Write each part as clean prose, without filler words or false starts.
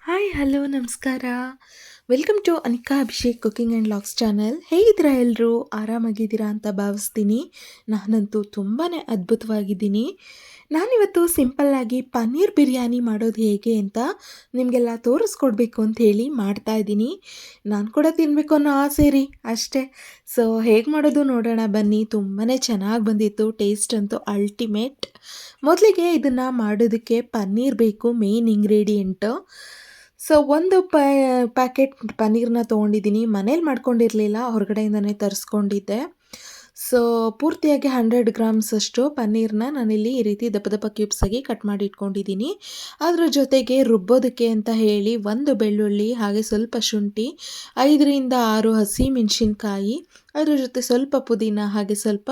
Hi hello ನಮಸ್ಕಾರ. Welcome to Anika Abhishek cooking and logs channel. ಹೇಗಿದ್ದೀರಾ ಎಲ್ಲರೂ? ಆರಾಮಾಗಿದ್ದೀರಾ ಅಂತ ಭಾವಿಸ್ತೀನಿ. ನಾನಂತೂ ತುಂಬಾ ಅದ್ಭುತವಾಗಿದ್ದೀನಿ. ನಾನಿವತ್ತು ಸಿಂಪಲ್ಲಾಗಿ ಪನ್ನೀರ್ ಬಿರಿಯಾನಿ ಮಾಡೋದು ಹೇಗೆ ಅಂತ ನಿಮಗೆಲ್ಲ ತೋರಿಸ್ಕೊಡ್ಬೇಕು ಅಂತ ಹೇಳಿ ಮಾಡ್ತಾಯಿದ್ದೀನಿ. ನಾನು ಕೂಡ ತಿನ್ನಬೇಕು ಅನ್ನೋ ಆಸೆ ರೀ, ಅಷ್ಟೇ. ಸೊ ಹೇಗೆ ಮಾಡೋದು ನೋಡೋಣ ಬನ್ನಿ. ತುಂಬಾ ಚೆನ್ನಾಗಿ ಬಂದಿತ್ತು, ಟೇಸ್ಟ್ ಅಂತೂ ಅಲ್ಟಿಮೇಟ್. ಮೊದಲಿಗೆ ಇದನ್ನು ಮಾಡೋದಕ್ಕೆ ಪನ್ನೀರ್ ಬೇಕು, ಮೇನ್ ಇಂಗ್ರೀಡಿಯೆಂಟು. ಸೊ ಒಂದು ಪ್ಯಾಕೆಟ್ ಪನ್ನೀರನ್ನ ತೊಗೊಂಡಿದ್ದೀನಿ. ಮನೇಲಿ ಮಾಡ್ಕೊಂಡಿರಲಿಲ್ಲ, ಹೊರಗಡೆಯಿಂದನೇ ತರಿಸ್ಕೊಂಡಿದ್ದೆ. ಸೊ ಪೂರ್ತಿಯಾಗಿ 100 ಗ್ರಾಮ್ಸಷ್ಟು ಪನ್ನೀರನ್ನ ನಾನಿಲ್ಲಿ ಈ ರೀತಿ ದಪ್ಪ ದಪ್ಪ ಕ್ಯೂಬ್ಸಾಗಿ ಕಟ್ ಮಾಡಿ ಇಟ್ಕೊಂಡಿದ್ದೀನಿ. ಅದರ ಜೊತೆಗೆ ರುಬ್ಬೋದಕ್ಕೆ ಅಂತ ಹೇಳಿ ಒಂದು ಬೆಳ್ಳುಳ್ಳಿ, ಹಾಗೆ ಸ್ವಲ್ಪ ಶುಂಠಿ, 5ರಿಂದ 6 ಹಸಿ ಮೆಣಸಿನ್ಕಾಯಿ, ಅದ್ರ ಜೊತೆ ಸ್ವಲ್ಪ ಪುದೀನ, ಹಾಗೆ ಸ್ವಲ್ಪ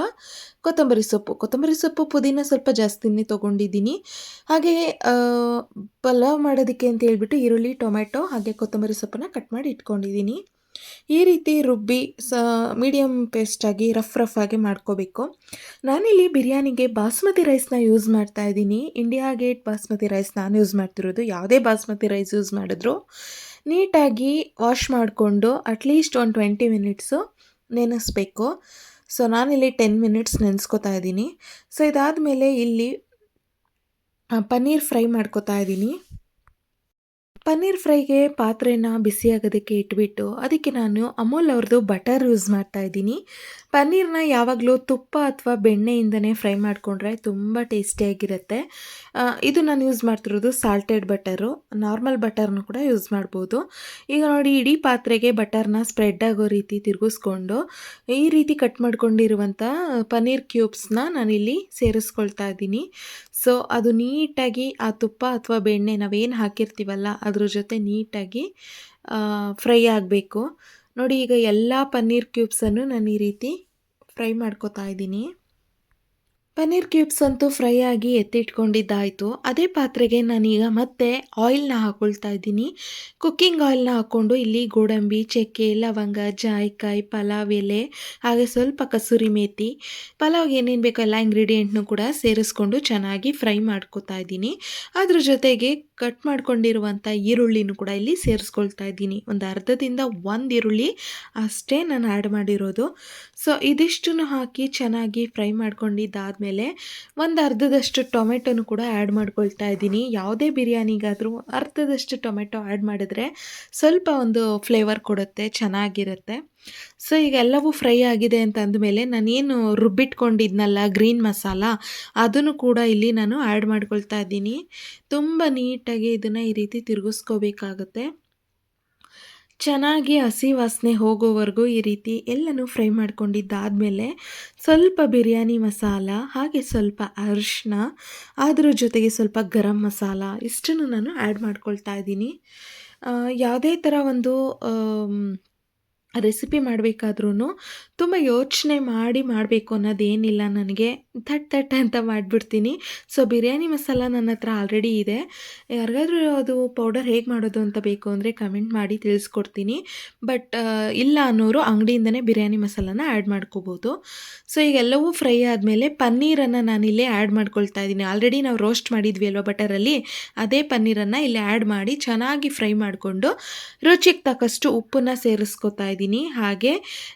ಕೊತ್ತಂಬರಿ ಸೊಪ್ಪು ಪುದೀನ ಸ್ವಲ್ಪ ಜಾಸ್ತಿನೇ ತೊಗೊಂಡಿದ್ದೀನಿ. ಹಾಗೆ ಪಲಾವ್ ಮಾಡೋದಕ್ಕೆ ಅಂತ ಹೇಳ್ಬಿಟ್ಟು ಈರುಳ್ಳಿ, ಟೊಮೆಟೊ ಹಾಗೆ ಕೊತ್ತಂಬರಿ ಸೊಪ್ಪನ್ನು ಕಟ್ ಮಾಡಿ ಇಟ್ಕೊಂಡಿದ್ದೀನಿ. ಈ ರೀತಿ ರುಬ್ಬಿ ಮೀಡಿಯಮ್ ಪೇಸ್ಟಾಗಿ ರಫ್ ಆಗಿ ಮಾಡ್ಕೋಬೇಕು. ನಾನಿಲ್ಲಿ ಬಿರಿಯಾನಿಗೆ ಬಾಸ್ಮತಿ ರೈಸ್ನ ಯೂಸ್ ಮಾಡ್ತಾ ಇದ್ದೀನಿ. ಇಂಡಿಯಾ ಗೇಟ್ ಬಾಸ್ಮತಿ ರೈಸ್ ನಾನು ಯೂಸ್ ಮಾಡ್ತಿರೋದು. ಯಾವುದೇ ಬಾಸ್ಮತಿ ರೈಸ್ ಯೂಸ್ ಮಾಡಿದ್ರು ನೀಟಾಗಿ ವಾಶ್ ಮಾಡಿಕೊಂಡು ಅಟ್ಲೀಸ್ಟ್ ಒಂದು 20 ಮಿನಿಟ್ಸು ನೆನೆಸ್ಬೇಕು. ಸೊ ನಾನಿಲ್ಲಿ 10 ಮಿನಿಟ್ಸ್ ನೆನೆಸ್ಕೊತಾ ಇದ್ದೀನಿ. ಸೊ ಇದಾದಮೇಲೆ ಇಲ್ಲಿ ಪನ್ನೀರ್ ಫ್ರೈ ಮಾಡ್ಕೊತಾ ಇದ್ದೀನಿ. ಪನ್ನೀರ್ ಫ್ರೈಗೆ ಪಾತ್ರೆನ ಬಿಸಿಯಾಗೋದಕ್ಕೆ ಇಟ್ಬಿಟ್ಟು ಅದಕ್ಕೆ ನಾನು ಅಮೂಲ್ ಅವ್ರದ್ದು ಬಟರ್ ಯೂಸ್ ಮಾಡ್ತಾ ಇದ್ದೀನಿ. ಪನ್ನೀರನ್ನ ಯಾವಾಗಲೂ ತುಪ್ಪ ಅಥವಾ ಬೆಣ್ಣೆಯಿಂದನೇ ಫ್ರೈ ಮಾಡಿಕೊಂಡ್ರೆ ತುಂಬ ಟೇಸ್ಟಿಯಾಗಿರುತ್ತೆ. ಇದು ನಾನು ಯೂಸ್ ಮಾಡ್ತಿರೋದು ಸಾಲ್ಟೆಡ್ ಬಟರು. ನಾರ್ಮಲ್ ಬಟರ್ನು ಕೂಡ ಯೂಸ್ ಮಾಡ್ಬೋದು. ಈಗ ನೋಡಿ, ಇಡೀ ಪಾತ್ರೆಗೆ ಬಟರ್ನ ಸ್ಪ್ರೆಡ್ ಆಗೋ ರೀತಿ ತಿರುಗಿಸ್ಕೊಂಡು ಈ ರೀತಿ ಕಟ್ ಮಾಡ್ಕೊಂಡಿರುವಂಥ ಪನ್ನೀರ್ ಕ್ಯೂಬ್ಸ್ನ ನಾನಿಲ್ಲಿ ಸೇರಿಸ್ಕೊಳ್ತಾ ಇದ್ದೀನಿ. ಸೊ ಅದು ನೀಟಾಗಿ ಆ ತುಪ್ಪ ಅಥವಾ ಬೆಣ್ಣೆ ನಾವೇನು ಹಾಕಿರ್ತೀವಲ್ಲ ಅದ್ರ ಜೊತೆ ನೀಟಾಗಿ ಫ್ರೈ ಆಗಬೇಕು. ನೋಡಿ, ಈಗ ಎಲ್ಲ ಪನ್ನೀರ್ ಕ್ಯೂಬ್ಸನ್ನು ನಾನು ಈ ರೀತಿ ಫ್ರೈ ಮಾಡ್ಕೊತಾ ಇದ್ದೀನಿ. ಪನ್ನೀರ್ ಕ್ಯೂಬ್ಸ್ ಅಂತೂ ಫ್ರೈ ಆಗಿ ಎತ್ತಿಟ್ಕೊಂಡಿದ್ದಾಯಿತು. ಅದೇ ಪಾತ್ರೆಗೆ ನಾನೀಗ ಮತ್ತೆ ಆಯಿಲ್ನ ಹಾಕ್ಕೊಳ್ತಾ ಇದ್ದೀನಿ. ಕುಕ್ಕಿಂಗ್ ಆಯಿಲ್ನ ಹಾಕ್ಕೊಂಡು ಇಲ್ಲಿ ಗೋಡಂಬಿ, ಚಕ್ಕೆ, ಲವಂಗ, ಜಾಯಿಕಾಯಿ, ಪಲಾವ್ ಎಲೆ, ಹಾಗೆ ಸ್ವಲ್ಪ ಕಸೂರಿ ಮೇಥಿ, ಪಲಾವ್ಗೆ ಏನೇನು ಬೇಕೋ ಎಲ್ಲ ಇಂಗ್ರೀಡಿಯೆಂಟ್ನು ಕೂಡ ಸೇರಿಸ್ಕೊಂಡು ಚೆನ್ನಾಗಿ ಫ್ರೈ ಮಾಡ್ಕೊತಾ ಇದ್ದೀನಿ. ಅದ್ರ ಜೊತೆಗೆ ಕಟ್ ಮಾಡ್ಕೊಂಡಿರುವಂಥ ಈರುಳ್ಳಿನೂ ಕೂಡ ಇಲ್ಲಿ ಸೇರಿಸ್ಕೊಳ್ತಾ ಇದ್ದೀನಿ. ಒಂದು ಅರ್ಧದಿಂದ 1 ಈರುಳ್ಳಿ ಅಷ್ಟೇ ನಾನು ಆ್ಯಡ್ ಮಾಡಿರೋದು. ಸೊ ಇದಿಷ್ಟನ್ನು ಹಾಕಿ ಚೆನ್ನಾಗಿ ಫ್ರೈ ಮಾಡ್ಕೊಂಡಿದ್ದಾದಮೇಲೆ ಒಂದು ಅರ್ಧದಷ್ಟು ಟೊಮೆಟೊನು ಕೂಡ ಆ್ಯಡ್ ಮಾಡ್ಕೊಳ್ತಾ ಇದ್ದೀನಿ. ಯಾವುದೇ ಬಿರಿಯಾನಿಗಾದರೂ ಅರ್ಧದಷ್ಟು ಟೊಮೆಟೊ ಆ್ಯಡ್ ಮಾಡಿದ್ರೆ ಸ್ವಲ್ಪ ಒಂದು ಫ್ಲೇವರ್ ಕೊಡುತ್ತೆ, ಚೆನ್ನಾಗಿರುತ್ತೆ. ಸೊ ಈಗ ಎಲ್ಲವೂ ಫ್ರೈ ಆಗಿದೆ ಅಂತ ಅಂದಮೇಲೆ ನಾನೇನು ರುಬ್ಬಿಟ್ಕೊಂಡಿದ್ನಲ್ಲ ಗ್ರೀನ್ ಮಸಾಲ, ಅದನ್ನು ಕೂಡ ಇಲ್ಲಿ ನಾನು ಆ್ಯಡ್ ಮಾಡ್ಕೊಳ್ತಾ ಇದ್ದೀನಿ. ತುಂಬ ನೀಟಾಗಿ ಇದನ್ನು ಈ ರೀತಿ ತಿರುಗಿಸ್ಕೋಬೇಕಾಗುತ್ತೆ. ಚೆನ್ನಾಗಿ ಹಸಿ ವಾಸನೆ ಹೋಗೋವರೆಗೂ ಈ ರೀತಿ ಎಲ್ಲನೂ ಫ್ರೈ ಮಾಡ್ಕೊಂಡಿದ್ದಾದಮೇಲೆ ಸ್ವಲ್ಪ ಬಿರಿಯಾನಿ ಮಸಾಲ, ಹಾಗೆ ಸ್ವಲ್ಪ ಅರಿಶಿನ, ಅದ್ರ ಜೊತೆಗೆ ಸ್ವಲ್ಪ ಗರಂ ಮಸಾಲ ಇಷ್ಟನ್ನು ನಾನು ಆ್ಯಡ್ ಮಾಡ್ಕೊಳ್ತಾ ಇದ್ದೀನಿ. ಯಾವುದೇ ಥರ ಒಂದು ರೆಸಿಪಿ ಮಾಡಬೇಕಾದ್ರೂ ತುಂಬ ಯೋಚನೆ ಮಾಡಿ ಮಾಡಬೇಕು ಅನ್ನೋದೇನಿಲ್ಲ ನನಗೆ. ಥಟ್ ಅಂತ ಮಾಡಿಬಿಡ್ತೀನಿ. ಸೊ ಬಿರಿಯಾನಿ ಮಸಾಲ ನನ್ನ ಹತ್ರ ಆಲ್ರೆಡಿ ಇದೆ. ಯಾರಿಗಾದ್ರೂ ಅದು ಪೌಡರ್ ಹೇಗೆ ಮಾಡೋದು ಅಂತ ಬೇಕು ಅಂದರೆ ಕಮೆಂಟ್ ಮಾಡಿ ತಿಳಿಸ್ಕೊಡ್ತೀನಿ. ಬಟ್ ಇಲ್ಲ ಅನ್ನೋರು ಅಂಗಡಿಯಿಂದನೇ ಬಿರಿಯಾನಿ ಮಸಾಲಾನ ಆ್ಯಡ್ ಮಾಡ್ಕೋಬೋದು. ಸೊ ಈಗೆಲ್ಲವೂ ಫ್ರೈ ಆದಮೇಲೆ ಪನ್ನೀರನ್ನು ನಾನಿಲ್ಲಿ ಆ್ಯಡ್ ಮಾಡ್ಕೊಳ್ತಾ ಇದ್ದೀನಿ. ಆಲ್ರೆಡಿ ನಾವು ರೋಸ್ಟ್ ಮಾಡಿದ್ವಿ ಅಲ್ವಾ ಬಟರಲ್ಲಿ, ಅದೇ ಪನ್ನೀರನ್ನು ಇಲ್ಲಿ ಆ್ಯಡ್ ಮಾಡಿ ಚೆನ್ನಾಗಿ ಫ್ರೈ ಮಾಡಿಕೊಂಡು ರುಚಿಗೆ ತಕ್ಕಷ್ಟು ಉಪ್ಪನ್ನು ಸೇರಿಸ್ಕೊತಾ ಇದ್ದೀನಿ. ಹಾಗೆ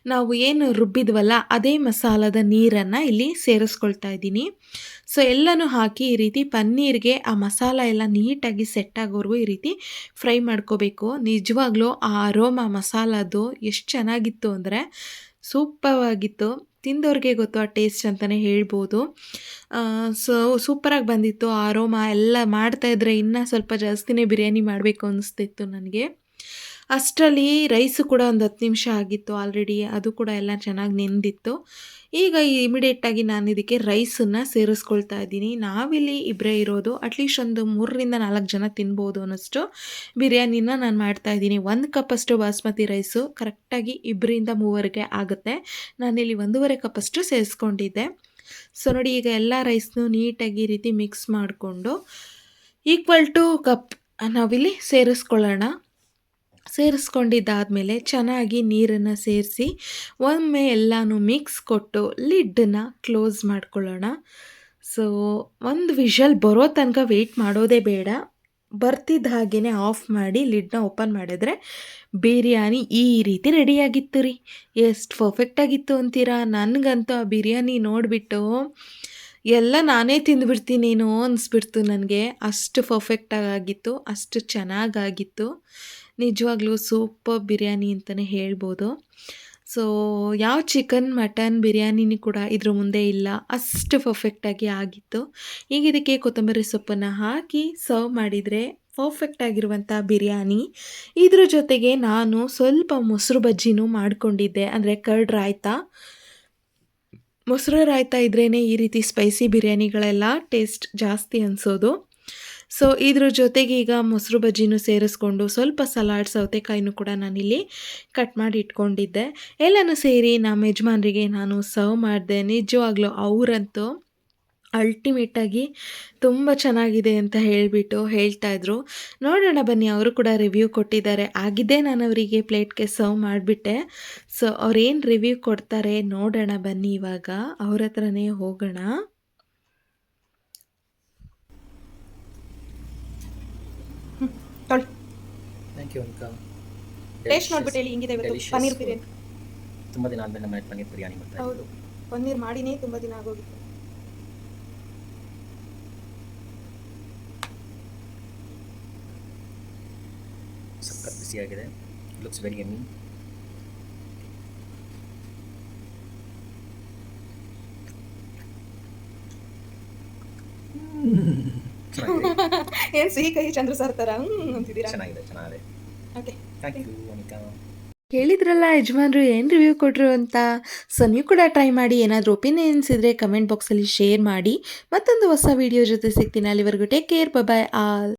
ನಾವು ಏನು ರುಬ್ಬಿದ್ವಲ್ಲ ಅದೇ ಮಸಾಲದ ನೀರನ್ನು ಇಲ್ಲಿ ಸೇರಿಸ್ಕೊಳ್ತಾ ಇದ್ದೀನಿ. ಸೊ ಎಲ್ಲನೂ ಹಾಕಿ ಈ ರೀತಿ ಪನ್ನೀರ್ಗೆ ಆ ಮಸಾಲ ಎಲ್ಲ ನೀಟಾಗಿ ಸೆಟ್ ಆಗೋವರೆಗೂ ಈ ರೀತಿ ಫ್ರೈ ಮಾಡ್ಕೋಬೇಕು. ನಿಜವಾಗ್ಲೂ ಆ ಅರೋಮಾ ಮಸಾಲದ್ದು ಎಷ್ಟು ಚೆನ್ನಾಗಿತ್ತು ಅಂದರೆ ಸೂಪರ್ವಾಗಿತ್ತು. ತಿಂದವ್ರಿಗೆ ಗೊತ್ತು ಆ ಟೇಸ್ಟ್ ಅಂತಲೇ ಹೇಳ್ಬೋದು. ಸೊ ಸೂಪರಾಗಿ ಬಂದಿತ್ತು. ಆ ಅರೋಮಾ ಎಲ್ಲ ಮಾಡ್ತಾಯಿದ್ರೆ ಇನ್ನೂ ಸ್ವಲ್ಪ ಜಾಸ್ತಿನೇ ಬಿರಿಯಾನಿ ಮಾಡಬೇಕು ಅನ್ನಿಸ್ತಿತ್ತು ನನಗೆ. ಅಷ್ಟರಲ್ಲಿ ರೈಸು ಕೂಡ ಒಂದು 10 ನಿಮಿಷ ಆಗಿತ್ತು ಆಲ್ರೆಡಿ. ಅದು ಕೂಡ ಎಲ್ಲ ಚೆನ್ನಾಗಿ ನೆಂದಿತ್ತು. ಈಗ ಇಮಿಡಿಯೇಟಾಗಿ ನಾನು ಇದಕ್ಕೆ ರೈಸನ್ನು ಸೇರಿಸ್ಕೊಳ್ತಾ ಇದ್ದೀನಿ. ನಾವಿಲ್ಲಿ ಇಬ್ಬರೇ ಇರೋದು, ಅಟ್ಲೀಸ್ಟ್ ಒಂದು 3ರಿಂದ 4 ಜನ ತಿನ್ಬೋದು ಅನ್ನೋಷ್ಟು ಬಿರಿಯಾನಿನ ನಾನು ಮಾಡ್ತಾಯಿದ್ದೀನಿ. 1 ಕಪ್ಪಷ್ಟು ಬಾಸ್ಮತಿ ರೈಸು ಕರೆಕ್ಟಾಗಿ 2ರಿಂದ 3ಗೆ ಆಗುತ್ತೆ. ನಾನಿಲ್ಲಿ 1.5 ಕಪ್ಪಷ್ಟು ಸೇರಿಸ್ಕೊಂಡಿದ್ದೆ. ಸೊ ನೋಡಿ, ಈಗ ಎಲ್ಲ ರೈಸ್ನು ನೀಟಾಗಿ ಈ ರೀತಿ ಮಿಕ್ಸ್ ಮಾಡಿಕೊಂಡು ಈಕ್ವಲ್ ಟು ಕಪ್ ನಾವಿಲ್ಲಿ ಸೇರಿಸ್ಕೊಂಡಿದ್ದಾದಮೇಲೆ ಚೆನ್ನಾಗಿ ನೀರನ್ನು ಸೇರಿಸಿ ಒಮ್ಮೆ ಎಲ್ಲನೂ ಮಿಕ್ಸ್ ಕೊಟ್ಟು ಲಿಡ್ಡನ್ನು ಕ್ಲೋಸ್ ಮಾಡ್ಕೊಳ್ಳೋಣ. ಸೊ ಒಂದು ವಿಷಲ್ ಬರೋ ತನಕ ವೆಯ್ಟ್ ಮಾಡೋದೇ ಬೇಡ. ಬರ್ತಿದ್ದ ಹಾಗೇ ಆಫ್ ಮಾಡಿ ಲಿಡ್ನ ಓಪನ್ ಮಾಡಿದ್ರೆ ಬಿರಿಯಾನಿ ಈ ರೀತಿ ರೆಡಿಯಾಗಿತ್ತು ರೀ. ಎಷ್ಟು ಪರ್ಫೆಕ್ಟಾಗಿತ್ತು ಅಂತೀರಾ? ನನಗಂತೂ ಆ ಬಿರಿಯಾನಿ ನೋಡಿಬಿಟ್ಟು ಎಲ್ಲ ನಾನೇ ತಿಂದುಬಿಡ್ತೀನೇನೋ ಅನಿಸ್ಬಿಡ್ತು ನನಗೆ. ಅಷ್ಟು ಪರ್ಫೆಕ್ಟಾಗಿತ್ತು, ಅಷ್ಟು ಚೆನ್ನಾಗಾಗಿತ್ತು. ನಿಜವಾಗ್ಲೂ ಸೂಪರ್ ಬಿರಿಯಾನಿ ಅಂತಲೇ ಹೇಳ್ಬೋದು. ಸೊ ಯಾವ ಚಿಕನ್ ಮಟನ್ ಬಿರಿಯಾನಿನೂ ಕೂಡ ಇದ್ರ ಮುಂದೆ ಇಲ್ಲ, ಅಷ್ಟು ಪರ್ಫೆಕ್ಟಾಗಿ ಆಗಿತ್ತು. ಈಗ ಇದಕ್ಕೆ ಕೊತ್ತಂಬರಿ ಸೊಪ್ಪನ್ನು ಹಾಕಿ ಸರ್ವ್ ಮಾಡಿದರೆ ಪರ್ಫೆಕ್ಟ್ ಆಗಿರುವಂಥ ಬಿರಿಯಾನಿ. ಇದ್ರ ಜೊತೆಗೆ ನಾನು ಸ್ವಲ್ಪ ಮೊಸರು ಬಜ್ಜಿನೂ ಮಾಡಿಕೊಂಡಿದ್ದೆ, ಅಂದರೆ ಕರ್ಡ್ ರಾಯ್ತ. ಮೊಸರು ರಾಯ್ತ ಇದ್ರೇ ಈ ರೀತಿ ಸ್ಪೈಸಿ ಬಿರಿಯಾನಿಗಳೆಲ್ಲ ಟೇಸ್ಟ್ ಜಾಸ್ತಿ ಅನಿಸೋದು. ಸೊ ಇದ್ರ ಜೊತೆಗೆ ಈಗ ಮೊಸರು ಬಜ್ಜಿನೂ ಸೇರಿಸ್ಕೊಂಡು ಸ್ವಲ್ಪ ಸಲಾಡ್ ಸೌತೆಕಾಯಿನೂ ಕೂಡ ನಾನಿಲ್ಲಿ ಕಟ್ ಮಾಡಿ ಇಟ್ಕೊಂಡಿದ್ದೆ. ಎಲ್ಲನೂ ಸೇರಿ ನಮ್ಮ ಯಜಮಾನರಿಗೆ ನಾನು ಸರ್ವ್ ಮಾಡಿದೆ. ನಿಜವಾಗ್ಲೂ ಅವರಂತೂ ಅಲ್ಟಿಮೇಟಾಗಿ ತುಂಬ ಚೆನ್ನಾಗಿದೆ ಅಂತ ಹೇಳಿಬಿಟ್ಟು ಹೇಳ್ತಾಯಿದ್ರು. ನೋಡೋಣ ಬನ್ನಿ, ಅವರು ಕೂಡ ರಿವ್ಯೂ ಕೊಟ್ಟಿದ್ದಾರೆ. ಆಗಿದ್ದೇ ನಾನು ಅವರಿಗೆ ಪ್ಲೇಟ್ಗೆ ಸರ್ವ್ ಮಾಡಿಬಿಟ್ಟೆ. ಸೊ ಅವ್ರೇನು ರಿವ್ಯೂ ಕೊಡ್ತಾರೆ ನೋಡೋಣ ಬನ್ನಿ, ಇವಾಗ ಅವ್ರ ಹತ್ರನೇ ಹೋಗೋಣ. Thank you Anika. ಟೇಸ್ಟ್ ನೋಡ್ಬಿಟ್ಟು ಹೇಳಿ ಹಿಂಗಿದೆ ಇವತ್ತು ಪನ್ನೀರ್ ಬಿರಿಯಾನಿ. ತುಂಬ ದಿನ ಆದಮೇಲೆ ನಮ್ಮ ಮನೆಗೆ ಪನ್ನೀರ್ ಬಿರಿಯಾನಿ ಮಾಡ್ತಾರೆ. ಹೌದು, ಪನ್ನೀರ್ ಮಾಡಿನೇ ತುಂಬ ದಿನ ಆಗೋಗಿತ್ತು. ಸಖತ್ ಬಿಸಿಯಾಗಿದೆ. Looks very yummy. ಏನು ಸಿಹಿ ಕಹಿ ಚಂದ್ರ ಸರ್ ಥರ ಅಂತಿದ್ದೀರಾ? ಚೆನ್ನಾಗಿದೆ. Okay, thank you Anika. ಕೇಳಿದ್ರಲ್ಲ ಯಜಮಾನ್ರು ಏನು ರಿವ್ಯೂ ಕೊಟ್ಟರು ಅಂತ. ಸೊ ನೀವು ಕೂಡ ಟ್ರೈ ಮಾಡಿ. ಏನಾದರೂ ಒಪಿನಿಯನ್ಸ್ ಇದ್ದರೆ ಕಮೆಂಟ್ ಬಾಕ್ಸಲ್ಲಿ ಶೇರ್ ಮಾಡಿ. ಮತ್ತೊಂದು ಹೊಸ ವಿಡಿಯೋ ಜೊತೆ ಸಿಗ್ತೀನಿ. ಅಲ್ಲಿವರೆಗೂ ಟೇಕ್ ಕೇರ್, ಬಾಯ್ ಆಲ್.